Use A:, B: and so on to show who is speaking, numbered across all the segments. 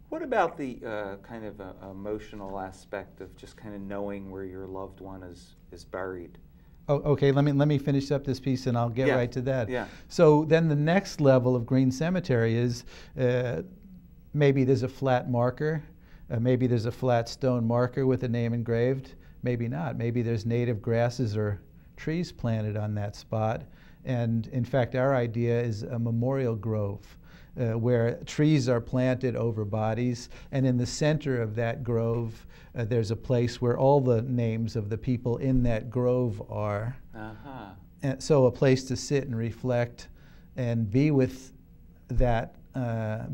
A: What about the kind of emotional aspect of just kind of knowing where your loved one is buried?
B: Oh, okay, let me finish up this piece and I'll get right to that.
A: Yeah.
B: So then the next level of green cemetery is maybe there's a flat marker, maybe there's a flat stone marker with a name engraved, maybe not. Maybe there's native grasses or trees planted on that spot. And in fact, our idea is a memorial grove where trees are planted over bodies, and in the center of that grove there's a place where all the names of the people in that grove are. And so a place to sit and reflect and be with that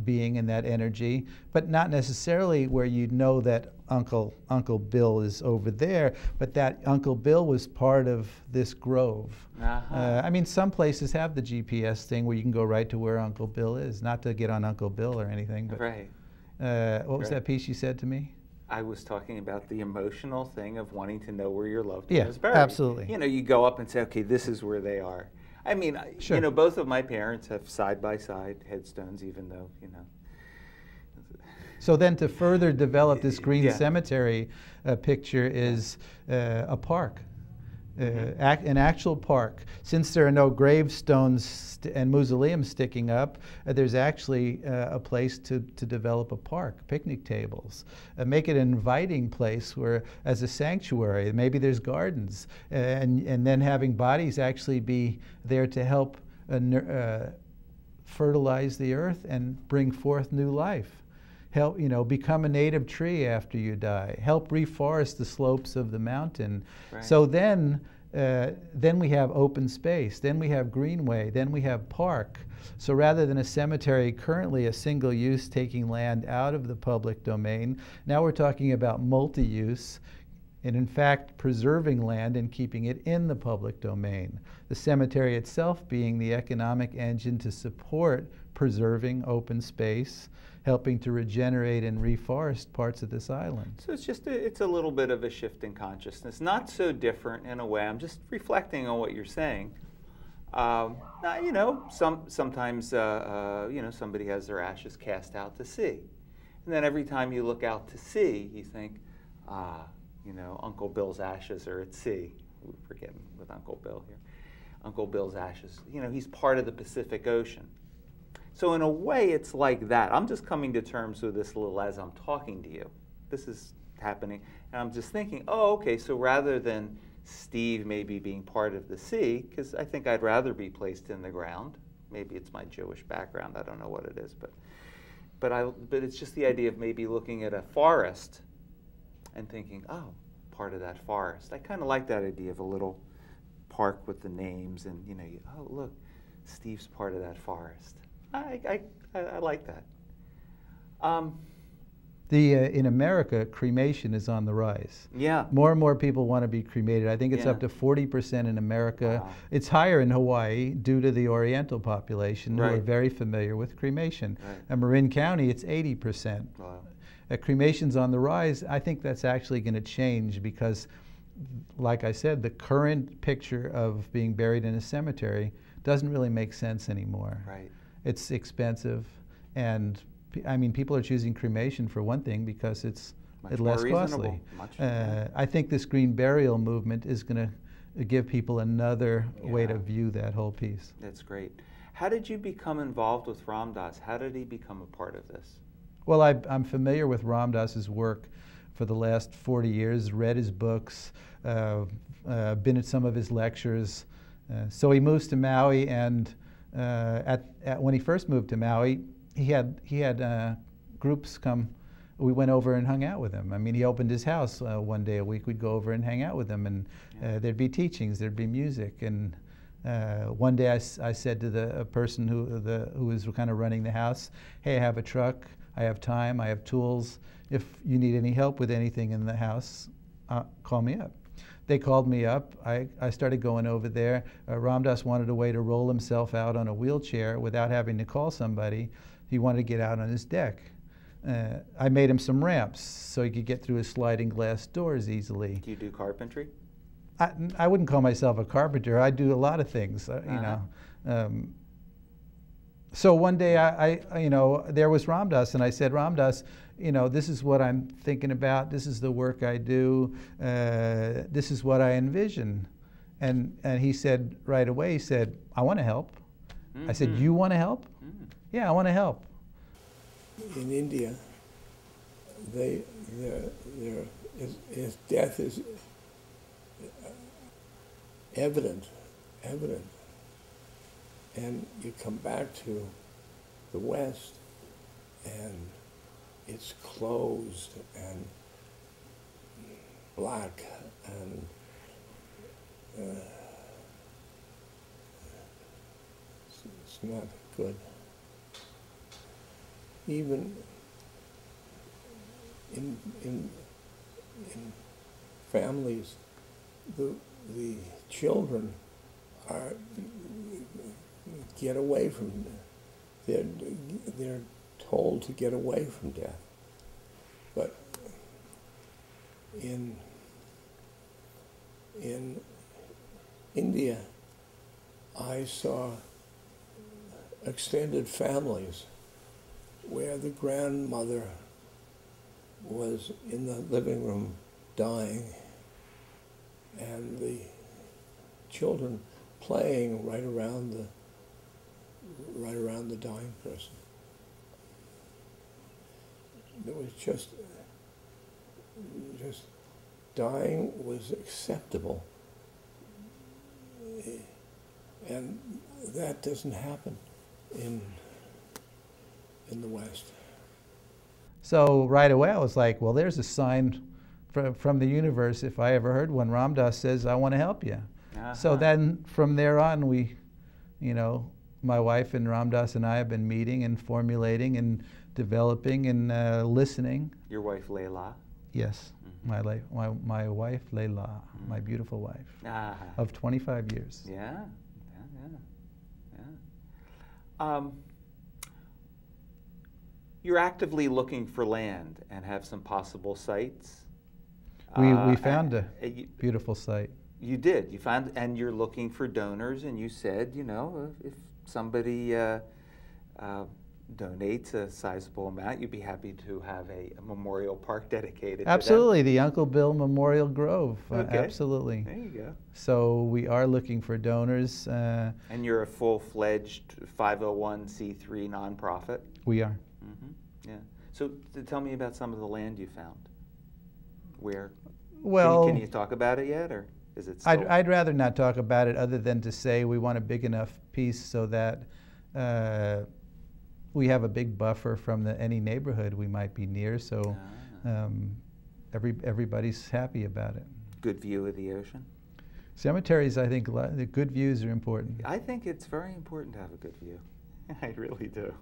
B: being and that energy, but not necessarily where you know that Uncle Bill is over there, but that Uncle Bill was part of this grove. I mean, some places have the GPS thing where you can go right to where Uncle Bill is, not to get on Uncle Bill or anything, but what was that piece you said to me?
A: I was talking about the emotional thing of wanting to know where your loved one is buried.
B: Absolutely.
A: You know, you go up and say, okay, this is where they are. I mean,
B: sure.
A: You know, both of my parents have side-by-side headstones, even though, you know.
B: So then to further develop this green cemetery picture is a park, an actual park. Since there are no gravestones and mausoleums sticking up, there's actually a place to develop a park, picnic tables. Make it an inviting place where, as a sanctuary, maybe there's gardens, and then having bodies actually be there to help fertilize the earth and bring forth new life. Help, you know, become a native tree after you die. Help reforest the slopes of the mountain. So then we have open space. Then we have greenway. Then we have park. So rather than a cemetery currently a single use taking land out of the public domain, now we're talking about multi-use and in fact preserving land and keeping it in the public domain. The cemetery itself being the economic engine to support preserving open space, helping to regenerate and reforest parts of this island.
A: So it's just it's a little bit of a shift in consciousness, not so different in a way. I'm just reflecting on what you're saying. Now, you know, sometimes you know, somebody has their ashes cast out to sea, and then every time you look out to sea, you think, you know, Uncle Bill's ashes are at sea. We're getting with Uncle Bill here. Uncle Bill's ashes. You know, he's part of the Pacific Ocean. So in a way, it's like that. I'm just coming to terms with this a little as I'm talking to you. This is happening, and I'm just thinking, oh, okay, so rather than Steve maybe being part of the sea, because I think I'd rather be placed in the ground. Maybe it's my Jewish background. I don't know what it is, but it's just the idea of maybe looking at a forest and thinking, oh, part of that forest. I kind of like that idea of a little park with the names, and you know, oh, look, Steve's part of that forest. I like that.
B: In America, cremation is on the rise.
A: Yeah.
B: More and more people want to be cremated. I think it's up to 40% in America. Wow. It's higher in Hawaii due to the Oriental population who are very familiar with cremation. In Marin County, it's 80%.
A: Wow.
B: Cremation's on the rise. I think that's actually going to change because, like I said, the current picture of being buried in a cemetery doesn't really make sense anymore.
A: Right.
B: It's expensive, and I mean, people are choosing cremation for one thing because it's less costly. I think this green burial movement is going to give people another way to view that whole piece.
A: That's great. How did you become involved with Ram Dass? How did he become a part of this?
B: Well, I'm familiar with Ram Dass's work for the last 40 years, read his books, been at some of his lectures. So he moves to Maui, and when he first moved to Maui, he had groups come. We went over and hung out with him. I mean, he opened his house one day a week. We'd go over and hang out with him, and there'd be teachings, there'd be music. And one day I said to the person who was kind of running the house, "Hey, I have a truck. I have time. I have tools. If you need any help with anything in the house, call me up." They called me up. I started going over there. Ram Dass wanted a way to roll himself out on a wheelchair without having to call somebody. He wanted to get out on his deck. I made him some ramps so he could get through his sliding glass doors easily.
A: Do you do carpentry?
B: I wouldn't call myself a carpenter. I do a lot of things, you know. So one day you know, there was Ram Dass, and I said, Ram Dass, you know, this is what I'm thinking about. This is the work I do. This is what I envision. And he said right away, he said, I want to help. I said, you want to help? Yeah, I want to help.
C: In India, death is evident. And you come back to the West, and it's closed and black, and it's not good. Even in families, the children get away from, they're told to get away from death. But in India, I saw extended families where the grandmother was in the living room dying, and the children playing right around the dying person. It was just dying was acceptable, and that doesn't happen in the West.
B: So right away I was like, well, there's a sign from the universe, if I ever heard one. Ram Dass says, I want to help you. So then from there on, we, you know, my wife and Ram Dass and I have been meeting and formulating and developing and listening.
A: Your wife, Leila?
B: Yes, my wife, Leila, my beautiful wife of 25 years.
A: Yeah. You're actively looking for land and have some possible sites.
B: We found a beautiful site.
A: You did. You found, and you're looking for donors, and you said, you know, if somebody donates a sizable amount, you'd be happy to have a memorial park dedicated
B: Absolutely,
A: to them.
B: The Uncle Bill Memorial Grove.
A: Okay.
B: Absolutely.
A: There you go.
B: So we are looking for donors.
A: And you're a full-fledged 501c3 nonprofit?
B: We are.
A: Yeah. So tell me about some of the land you found. Where?
B: Well,
A: can you talk about it yet, or is it still?
B: I'd rather not talk about it, other than to say we want a big enough piece so that we have a big buffer from any neighborhood we might be near, so everybody's happy about it.
A: Good view of the ocean?
B: Cemeteries, I think the good views are important.
A: I think it's very important to have a good view. I really do.